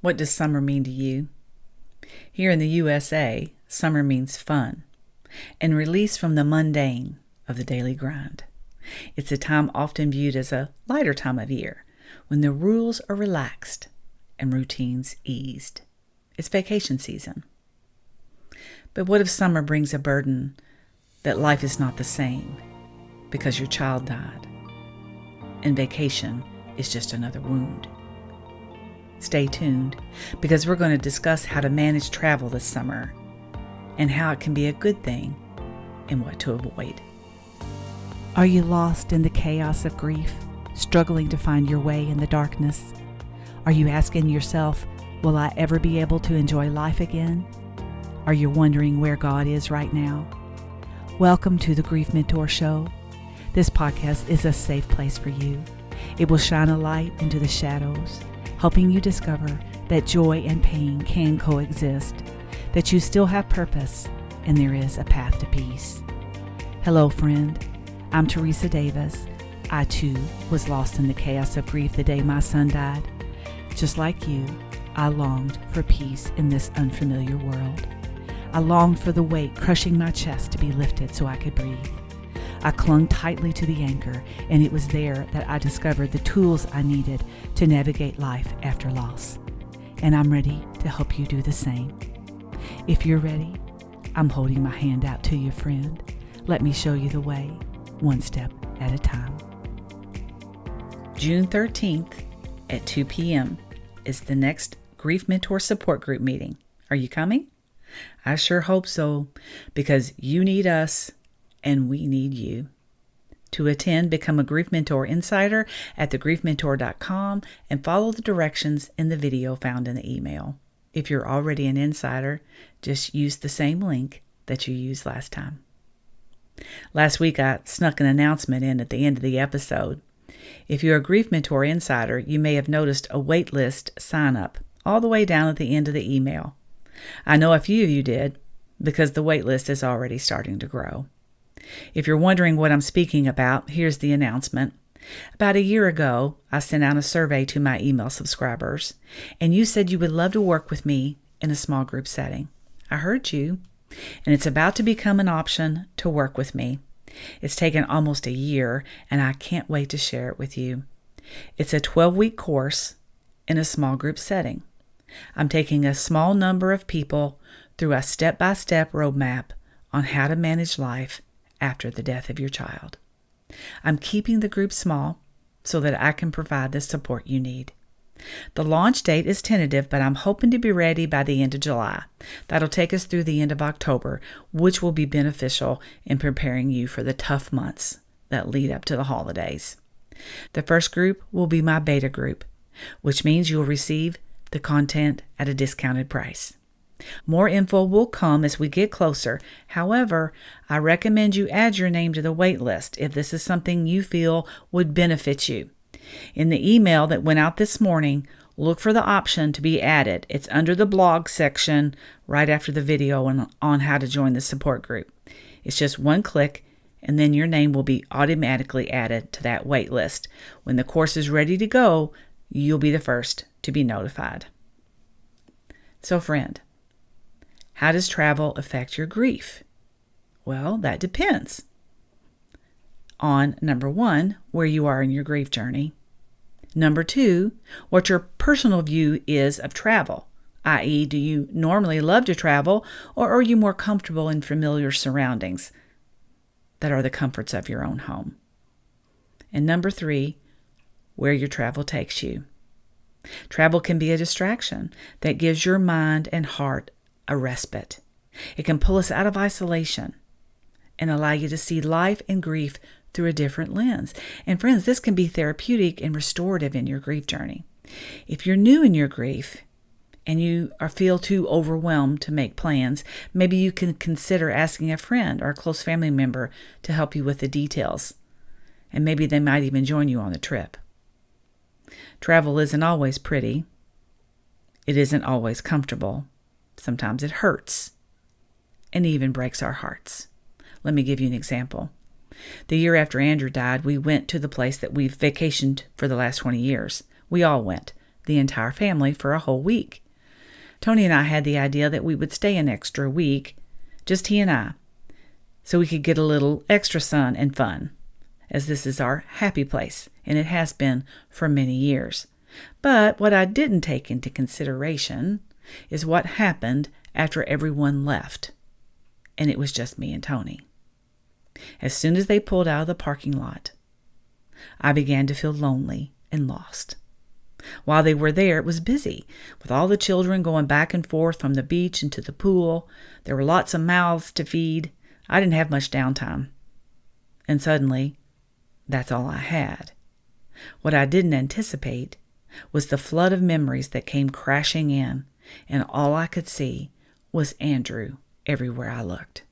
What does summer mean to you? Here in the USA, summer means fun and release from the mundane of the daily grind. It's a time often viewed as a lighter time of year when the rules are relaxed and routines eased. It's vacation season. But what if summer brings a burden that life is not the same because your child died and vacation is just another wound? Stay tuned because we're going to discuss how to manage travel this summer and how it can be a good thing and what to avoid. Are you lost in the chaos of grief, struggling to find your way in the darkness? Are you asking yourself, will I ever be able to enjoy life again? Are you wondering where God is right now? Welcome to the Grief Mentor Show. This podcast is a safe place for you. It will shine a light into the shadows, helping you discover that joy and pain can coexist, that you still have purpose, and there is a path to peace. Hello, friend. I'm Teresa Davis. I, too, was lost in the chaos of grief the day my son died. Just like you, I longed for peace in this unfamiliar world. I longed for the weight crushing my chest to be lifted so I could breathe. I clung tightly to the anchor, and it was there that I discovered the tools I needed to navigate life after loss. And I'm ready to help you do the same. If you're ready, I'm holding my hand out to you, friend. Let me show you the way, one step at a time. June 13th at 2 p.m. is the next Grief Mentor Support Group meeting. Are you coming? I sure hope so, because you need us and we need you. To attend, become a Grief Mentor Insider at thegriefmentor.com and follow the directions in the video found in the email. If you're already an insider, just use the same link that you used last time. Last week, I snuck an announcement in at the end of the episode. If you're a Grief Mentor Insider, you may have noticed a waitlist sign-up all the way down at the end of the email. I know a few of you did, because the waitlist is already starting to grow. If you're wondering what I'm speaking about, here's the announcement. About a year ago, I sent out a survey to my email subscribers, and you said you would love to work with me in a small group setting. I heard you, and it's about to become an option to work with me. It's taken almost a year, and I can't wait to share it with you. It's a 12-week course in a small group setting. I'm taking a small number of people through a step-by-step roadmap on how to manage life after the death of your child. I'm keeping the group small so that I can provide the support you need. The launch date is tentative, but I'm hoping to be ready by the end of July. That'll take us through the end of October, which will be beneficial in preparing you for the tough months that lead up to the holidays. The first group will be my beta group, which means you'll receive the content at a discounted price. More info will come as we get closer. However, I recommend you add your name to the wait list if this is something you feel would benefit you. In the email that went out this morning, look for the option to be added. It's under the blog section right after the video on how to join the support group. It's just one click, and then your name will be automatically added to that wait list. When the course is ready to go, you'll be the first to be notified. So, friend, how does travel affect your grief? Well, that depends on, number one, where you are in your grief journey. Number two, what your personal view is of travel, i.e., do you normally love to travel, or are you more comfortable in familiar surroundings that are the comforts of your own home? And number three, where your travel takes you. Travel can be a distraction that gives your mind and heart a respite. It can pull us out of isolation and allow you to see life and grief through a different lens. And friends, this can be therapeutic and restorative in your grief journey. If you're new in your grief and you feel too overwhelmed to make plans, maybe you can consider asking a friend or a close family member to help you with the details. And maybe they might even join you on the trip. Travel isn't always pretty. It isn't always comfortable. Sometimes it hurts and even breaks our hearts. Let me give you an example. The year after Andrew died, we went to the place that we've vacationed for the last 20 years. We all went the entire family for a whole week. Tony and I had the idea that we would stay an extra week, just he and I, so we could get a little extra sun and fun, as this is our happy place, and it has been for many years. But what I didn't take into consideration is what happened after everyone left, and it was just me and Tony. As soon as they pulled out of the parking lot, I began to feel lonely and lost. While they were there, it was busy, with all the children going back and forth from the beach into the pool. There were lots of mouths to feed. I didn't have much downtime. And suddenly, that's all I had. What I didn't anticipate was the flood of memories that came crashing in, and all I could see was Andrew everywhere I looked.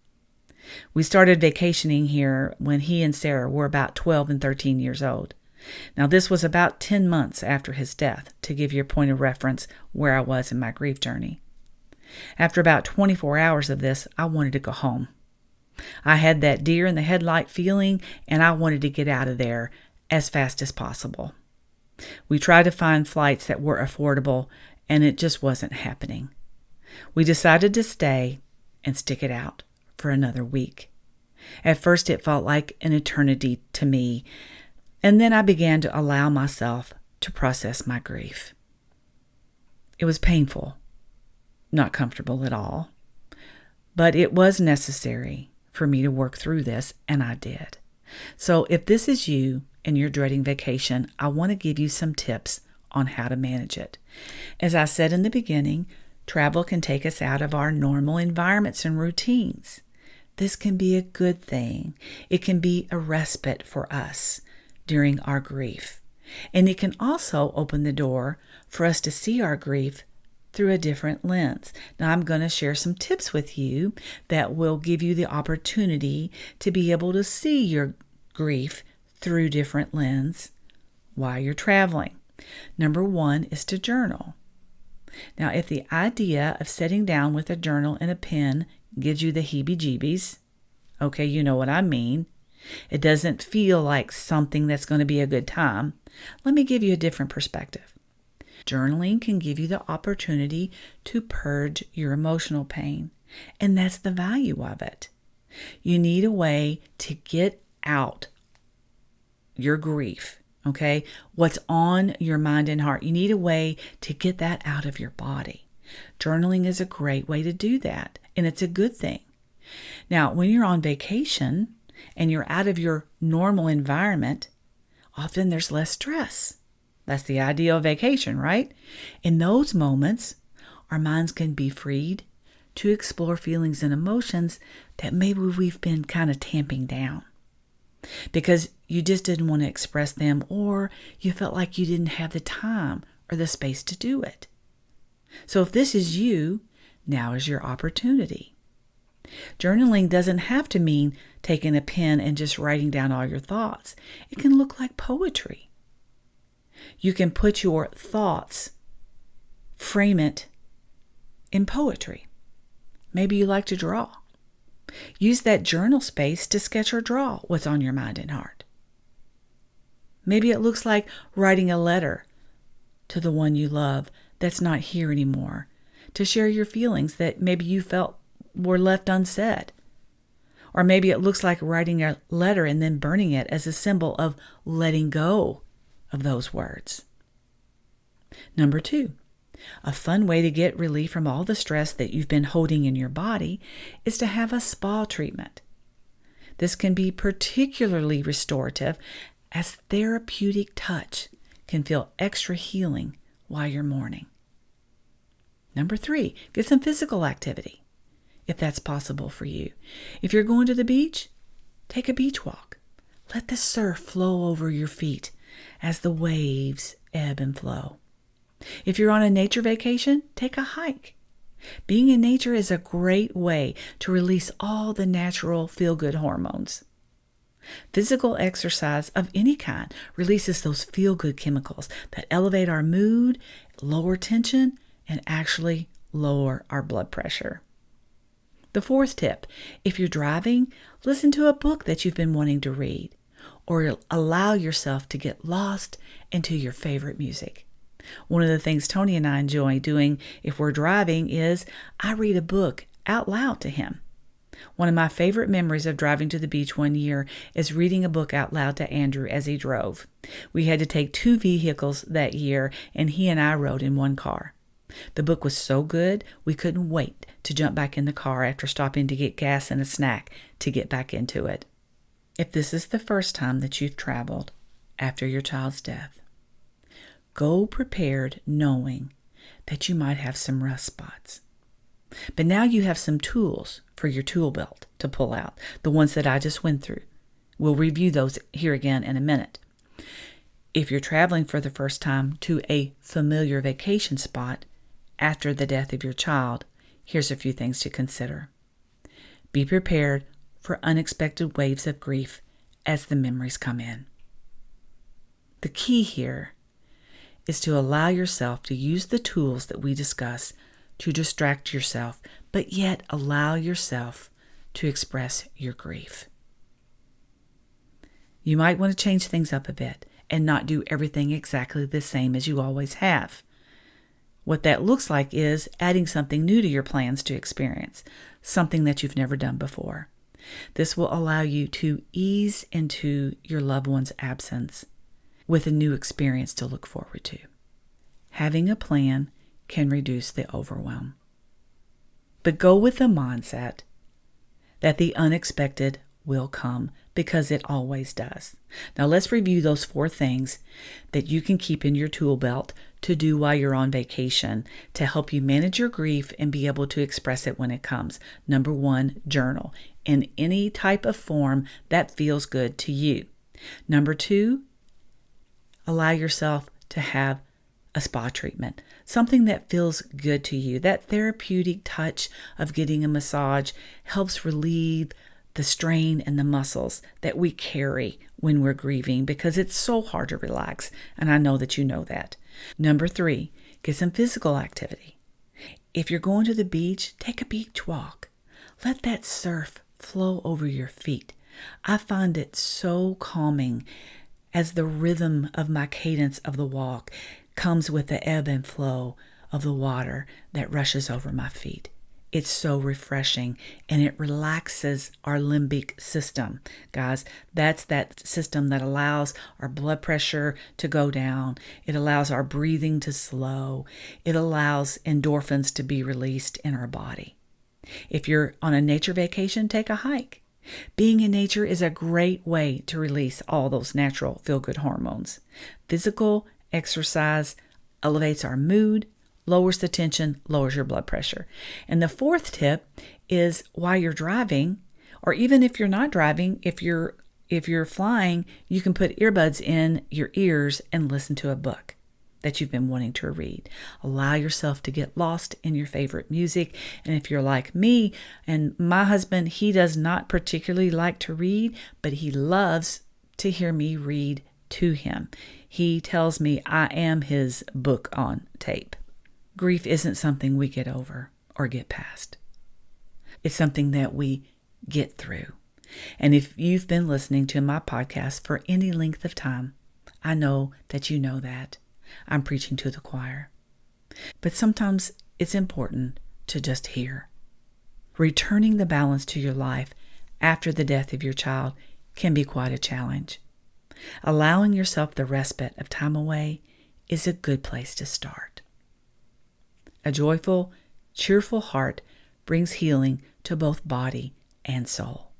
We started vacationing here when he and Sarah were about 12 and 13 years old. Now, this was about 10 months after his death, to give you a point of reference where I was in my grief journey. After about 24 hours of this, I wanted to go home. I had that deer in the headlight feeling, and I wanted to get out of there as fast as possible. We tried to find flights that were affordable, and it just wasn't happening. We decided to stay and stick it out for another week. At first, it felt like an eternity to me, and then I began to allow myself to process my grief. It was painful, not comfortable at all, but it was necessary for me to work through this, and I did. So if this is you and you're dreading vacation, I want to give you some tips on how to manage it. As I said in the beginning, travel can take us out of our normal environments and routines. This can be a good thing. It can be a respite for us during our grief. And it can also open the door for us to see our grief through a different lens. Now, I'm going to share some tips with you that will give you the opportunity to be able to see your grief through different lenses while you're traveling. Number one is to journal. Now, if the idea of sitting down with a journal and a pen gives you the heebie-jeebies, okay, you know what I mean. It doesn't feel like something that's going to be a good time. Let me give you a different perspective. Journaling can give you the opportunity to purge your emotional pain, and that's the value of it. You need a way to get out your grief, okay? What's on your mind and heart. You need a way to get that out of your body. Journaling is a great way to do that, and it's a good thing. Now, when you're on vacation and you're out of your normal environment, often there's less stress. That's the idea of vacation, right? In those moments, our minds can be freed to explore feelings and emotions that maybe we've been kind of tamping down because you just didn't want to express them, or you felt like you didn't have the time or the space to do it. So if this is you, now is your opportunity. Journaling doesn't have to mean taking a pen and just writing down all your thoughts. It can look like poetry. You can put your thoughts, frame it in poetry. Maybe you like to draw. Use that journal space to sketch or draw what's on your mind and heart. Maybe it looks like writing a letter to the one you love that's not here anymore, to share your feelings that maybe you felt were left unsaid. Or maybe it looks like writing a letter and then burning it as a symbol of letting go of those words. Number 2, a fun way to get relief from all the stress that you've been holding in your body is to have a spa treatment. This can be particularly restorative, as therapeutic touch can feel extra healing while you're mourning. Number 3, get some physical activity, if that's possible for you. If you're going to the beach, take a beach walk. Let the surf flow over your feet as the waves ebb and flow. If you're on a nature vacation, take a hike. Being in nature is a great way to release all the natural feel-good hormones. Physical exercise of any kind releases those feel-good chemicals that elevate our mood, lower tension, and actually lower our blood pressure. The 4th tip, if you're driving, listen to a book that you've been wanting to read, or allow yourself to get lost into your favorite music. One of the things Tony and I enjoy doing if we're driving is I read a book out loud to him. One of my favorite memories of driving to the beach one year is reading a book out loud to Andrew as he drove. We had to take 2 vehicles that year, and he and I rode in one car. The book was so good, we couldn't wait to jump back in the car after stopping to get gas and a snack to get back into it. If this is the first time that you've traveled after your child's death, go prepared knowing that you might have some rust spots. But now you have some tools for your tool belt to pull out, the ones that I just went through. We'll review those here again in a minute. If you're traveling for the first time to a familiar vacation spot after the death of your child, here's a few things to consider. Be prepared for unexpected waves of grief as the memories come in. The key here is to allow yourself to use the tools that we discuss to distract yourself, but yet allow yourself to express your grief. You might want to change things up a bit and not do everything exactly the same as you always have. What that looks like is adding something new to your plans to experience, something that you've never done before. This will allow you to ease into your loved one's absence with a new experience to look forward to. Having a plan can reduce the overwhelm. But go with the mindset that the unexpected will come, because it always does. Now let's review those 4 things that you can keep in your tool belt to do while you're on vacation to help you manage your grief and be able to express it when it comes. Number 1, journal in any type of form that feels good to you. Number 2, allow yourself to have a spa treatment, something that feels good to you. That therapeutic touch of getting a massage helps relieve the strain and the muscles that we carry when we're grieving, because it's so hard to relax, and I know that you know that. Number 3, get some physical activity. If you're going to the beach, take a beach walk. Let that surf flow over your feet. I find it so calming as the rhythm of my cadence of the walk comes with the ebb and flow of the water that rushes over my feet. It's so refreshing, and it relaxes our limbic system. Guys, that's that system that allows our blood pressure to go down. It allows our breathing to slow. It allows endorphins to be released in our body. If you're on a nature vacation, take a hike. Being in nature is a great way to release all those natural feel-good hormones. Physical exercise elevates our mood, lowers the tension, lowers your blood pressure. And the 4th tip is while you're driving, or even if you're not driving, if you're flying, you can put earbuds in your ears and listen to a book that you've been wanting to read. Allow yourself to get lost in your favorite music. And if you're like me and my husband, he does not particularly like to read, but he loves to hear me read to him. He tells me I am his book on tape. Grief isn't something we get over or get past. It's something that we get through. And if you've been listening to my podcast for any length of time, I know that you know that. I'm preaching to the choir. But sometimes it's important to just hear. Returning the balance to your life after the death of your child can be quite a challenge. Allowing yourself the respite of time away is a good place to start. A joyful, cheerful heart brings healing to both body and soul.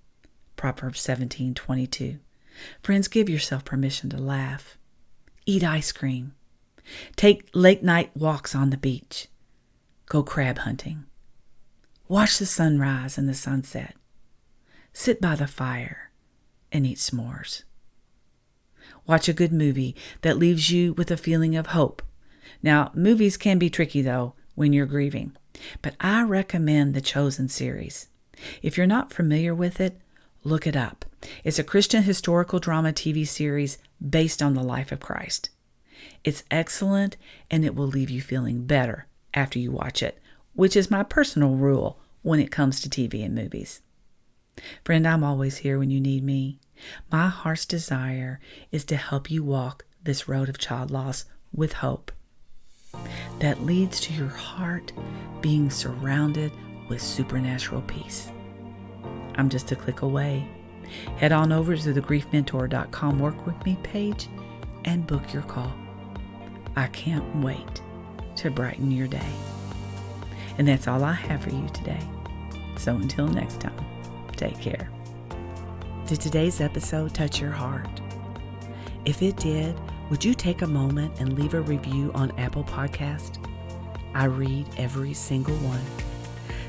Proverbs 17:22. Friends, give yourself permission to laugh. Eat ice cream. Take late night walks on the beach. Go crab hunting. Watch the sunrise and the sunset. Sit by the fire and eat s'mores. Watch a good movie that leaves you with a feeling of hope. Now, movies can be tricky, though, when you're grieving, but I recommend the Chosen series. If you're not familiar with it, look it up. It's a Christian historical drama TV series based on the life of Christ. It's excellent, and it will leave you feeling better after you watch it, which is my personal rule when it comes to TV and movies. Friend, I'm always here when you need me. My heart's desire is to help you walk this road of child loss with hope that leads to your heart being surrounded with supernatural peace. I'm just a click away. Head on over to the griefmentor.com Work With Me page and book your call. I can't wait to brighten your day. And that's all I have for you today. So until next time, take care. Did today's episode touch your heart? If it did, would you take a moment and leave a review on Apple Podcast? I read every single one.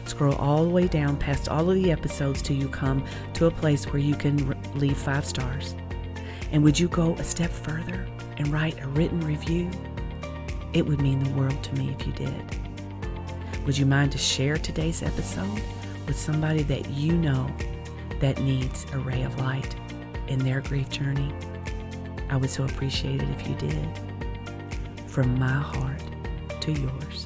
Scroll all the way down past all of the episodes till you come to a place where you can leave 5 stars. And would you go a step further and write a written review? It would mean the world to me if you did. Would you mind to share today's episode with somebody that you know that needs a ray of light in their grief journey? I would so appreciate it if you did. From my heart to yours.